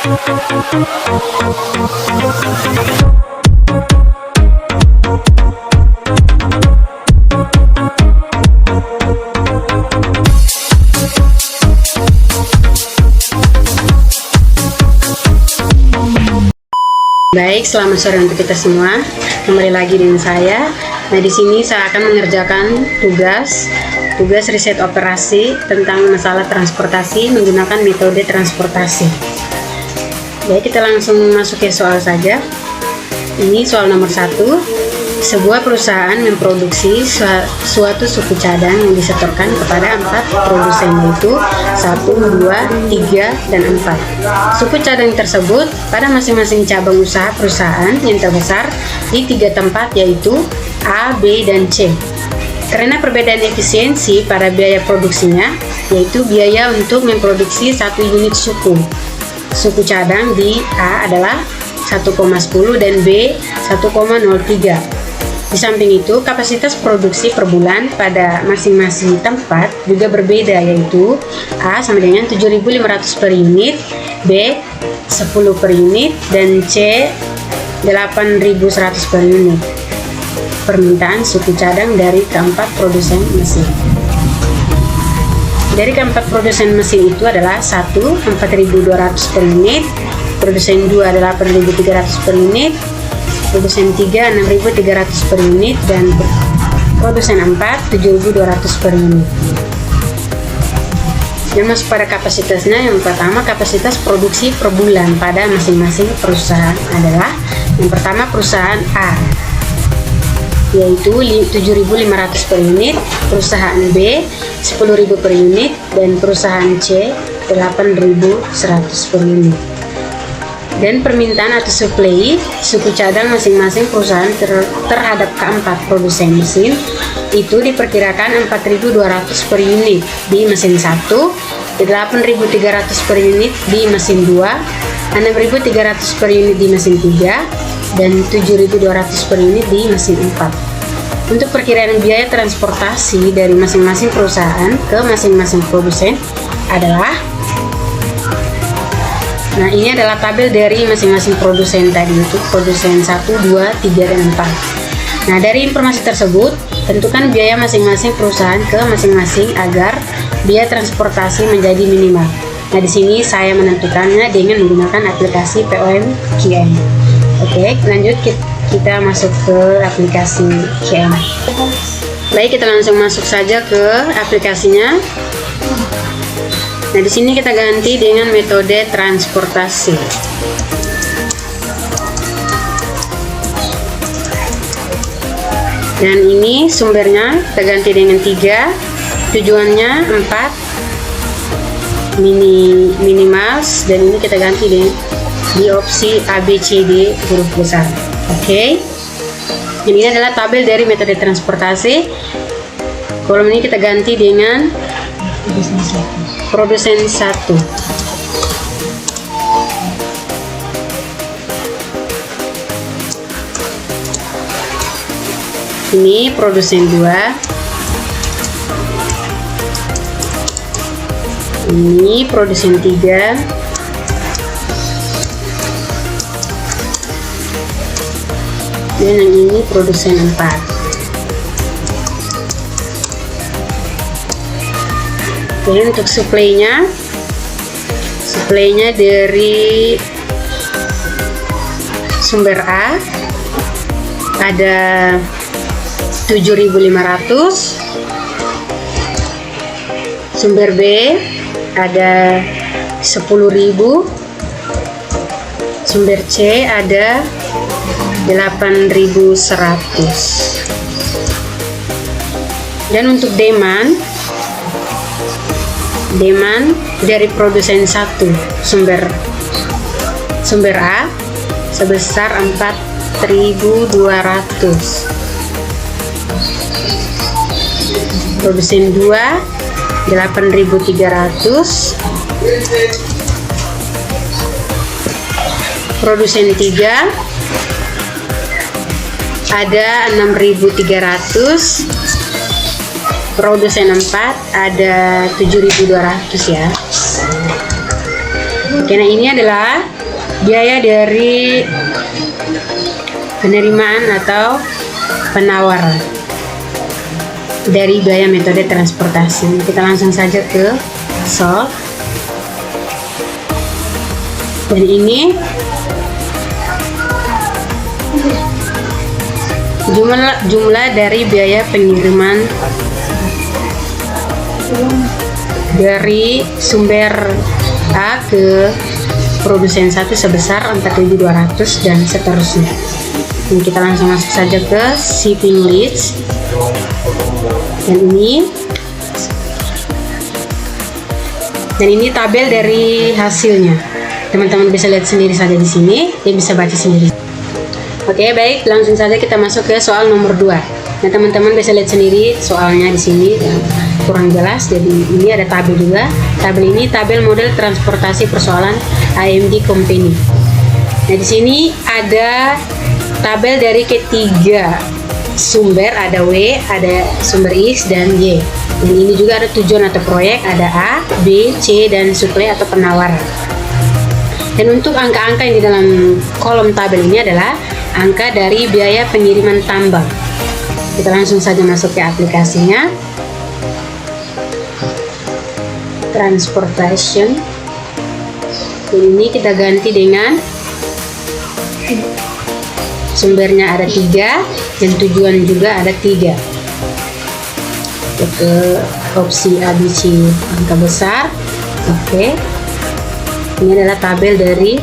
Baik, selamat sore untuk kita semua. Kembali lagi dengan saya. Nah, di sini saya akan mengerjakan tugas riset operasi tentang masalah transportasi menggunakan metode transportasi. Baik, kita langsung masuk ke soal saja. Ini soal nomor 1. Sebuah perusahaan memproduksi suatu suku cadang yang disetorkan kepada 4 produsen, yaitu 1, 2, 3, dan 4. Suku cadang tersebut pada masing-masing cabang usaha perusahaan yang terbesar di 3 tempat, yaitu A, B, dan C. Karena perbedaan efisiensi pada biaya produksinya, yaitu biaya untuk memproduksi 1 unit suku cadang di A adalah 1,10 dan B 1,03. Di samping itu, kapasitas produksi per bulan pada masing-masing tempat juga berbeda, yaitu A sama dengan 7.500 per unit, B 10 per unit, dan C 8.100 per unit. Permintaan suku cadang dari keempat produsen mesin. Dari keempat produsen mesin itu adalah 1. 4.200 per unit, produsen 2 adalah 8.300 per unit, produsen 3 6.300 per unit, dan produsen 4 7.200 per unit. Yang masuk pada kapasitasnya, yang pertama kapasitas produksi per bulan pada masing-masing perusahaan adalah yang pertama perusahaan A, yaitu 7.500 per unit, perusahaan B 10.000 per unit, dan perusahaan C 8.100 per unit. Dan permintaan atau suplai suku cadang masing-masing perusahaan terhadap keempat produsen mesin itu diperkirakan 4.200 per unit di mesin 1, 8.300 per unit di mesin 2, 6.300 per unit di mesin 3, dan 7.200 per unit di mesin 4. Untuk perkiraan biaya transportasi dari masing-masing perusahaan ke masing-masing produsen adalah, nah, ini adalah tabel dari masing-masing produsen tadi, itu produsen 1, 2, 3, dan 4. Nah, dari informasi tersebut, tentukan biaya masing-masing perusahaan ke masing-masing agar biaya transportasi menjadi minimal. Nah, di sini saya menentukannya dengan menggunakan aplikasi POM-QM. Oke, lanjut kita masuk ke aplikasi QM. Baik, kita langsung masuk saja ke aplikasinya. Nah, di sini kita ganti dengan metode transportasi. Dan ini sumbernya kita ganti dengan 3, tujuannya 4, minimals, dan ini kita ganti di opsi ABCD huruf besar. Oke. Ini adalah tabel dari metode transportasi. Kolom ini kita ganti dengan produsen 1. Ini produsen 2. Ini produsen 3. Dan yang ini produsen 4. Oke, untuk suplainya dari sumber A ada 7.500, sumber B ada 10.000, sumber C ada 8.100. Dan untuk demand dari produsen 1 sumber A sebesar 4.200, produsen 2 8.300, produsen 3 ada 6.300, produsen 4 ada 7.200 ya. Oke, nah ini adalah biaya dari penerimaan atau penawar dari biaya metode transportasi. Kita langsung saja ke solve. Dan ini jumlah dari biaya pengiriman dari sumber A ke produsen 1 sebesar 4.200 dan seterusnya. Dan kita langsung masuk saja ke shipping list. Dan ini tabel dari hasilnya. Teman-teman bisa lihat sendiri saja di sini, dia bisa baca sendiri. Oke, baik, langsung saja kita masuk ke soal nomor 2. Nah, teman-teman bisa lihat sendiri soalnya di sini kurang jelas. Jadi ini ada tabel juga. Tabel ini tabel model transportasi persoalan AMD Company. Nah, di sini ada tabel dari ketiga sumber, ada W, ada sumber X dan Y. Dan ini juga ada tujuan atau proyek, ada A, B, C dan suplai atau penawar. Dan untuk angka-angka yang di dalam kolom tabel ini adalah angka dari biaya pengiriman tambang. Kita langsung saja masuk ke aplikasinya. Transportation. Dan ini kita ganti dengan sumbernya ada 3 dan tujuan juga ada 3. Ke opsi ABC angka besar. Oke. Ini adalah tabel dari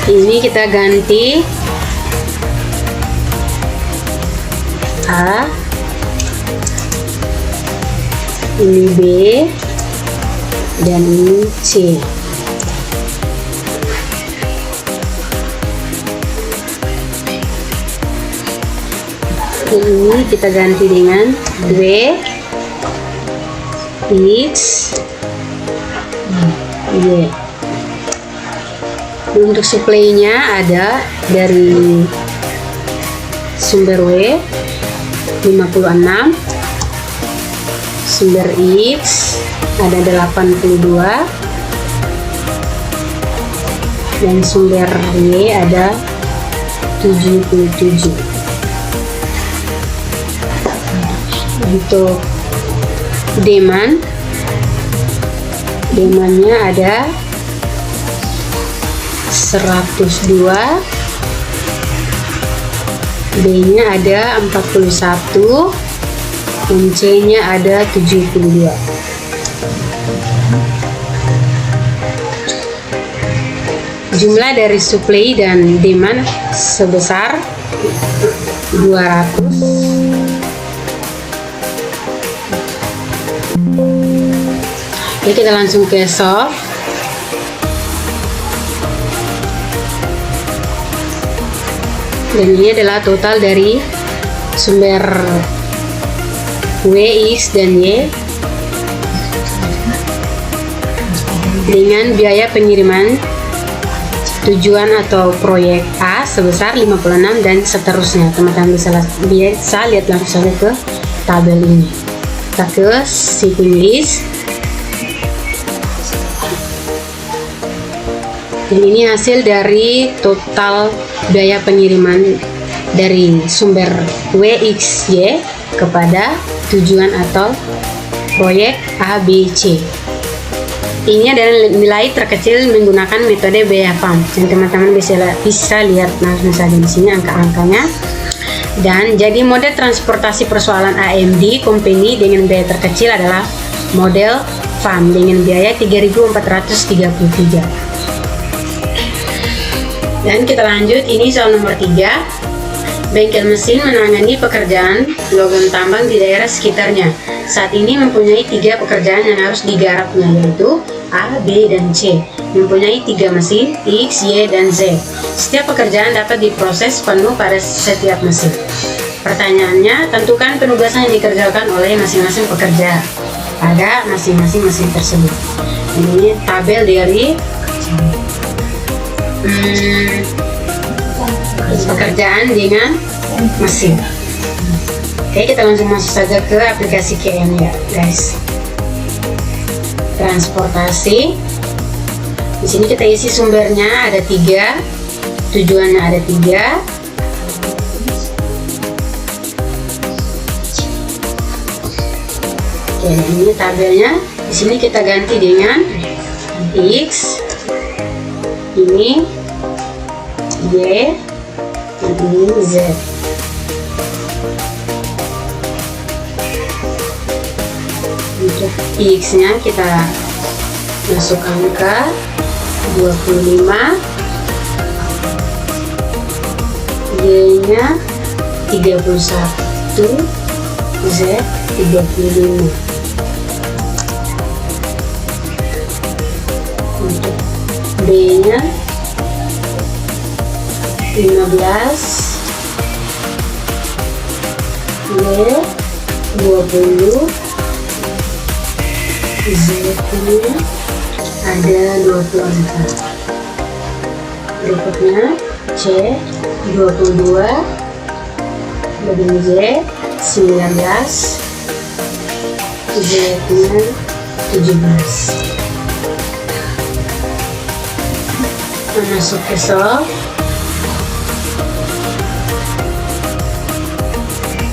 ini, kita ganti A, ini B, dan ini C. Ini kita ganti dengan W, X, Y. Untuk suplainya ada dari sumber W 56, sumber X ada 82, dan sumber Y ada 77. Untuk demandnya ada 102, B-nya ada 41, dan C-nya ada 72. Jumlah dari supply dan demand sebesar 200. Oke, kita langsung ke solve. Dan ini adalah total dari sumber W, X, dan Y dengan biaya pengiriman tujuan atau proyek A sebesar 56 dan seterusnya. Teman-teman bisa lihat langsung saja ke tabel ini. Kita ke shipping list. Dan ini hasil dari total biaya pengiriman dari sumber WXY kepada tujuan atau proyek ABC. Ini adalah nilai terkecil menggunakan metode biaya PAM. Dan teman-teman bisa lihat langsung saja di sini angka-angkanya. Dan jadi model transportasi persoalan AMD Company dengan biaya terkecil adalah model PAM dengan biaya 3.433. Dan kita lanjut, ini soal nomor 3. Bengkel mesin menangani pekerjaan logam tambang di daerah sekitarnya. Saat ini mempunyai 3 pekerjaan yang harus digarapnya, yaitu A, B, dan C. Mempunyai 3 mesin, X, Y, dan Z. Setiap pekerjaan dapat diproses penuh pada setiap mesin. Pertanyaannya, tentukan penugasan yang dikerjakan oleh masing-masing pekerja pada masing-masing mesin tersebut. Ini tabel dari pekerjaan dengan mesin. Oke, kita langsung masuk saja ke aplikasi KM ya guys. Kita transportasi. Di sini kita isi sumbernya ada 3, tujuannya ada 3. Oke, ini tabelnya. Di sini kita ganti dengan X, ini Y, dan ini Z. Untuk X-nya kita masukkan ke 25, Y-nya 31, Z 35. Untuk B-nya 15, Y 20, Z-nya ada 24. Berikutnya C 22, bagian Z 19, Z-nya 17. Masuk ke solve.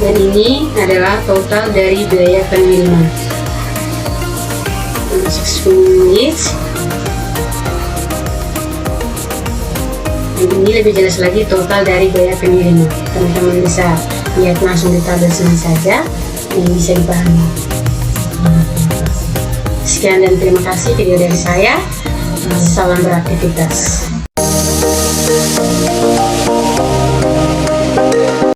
Dan ini adalah total dari biaya pengiriman. Masuk 10 menit. Dan ini lebih jelas lagi total dari biaya pengiriman. Teman-teman bisa lihat langsung di tabel sini saja yang bisa dipahami. Sekian dan terima kasih video dari saya. Salam beraktivitas.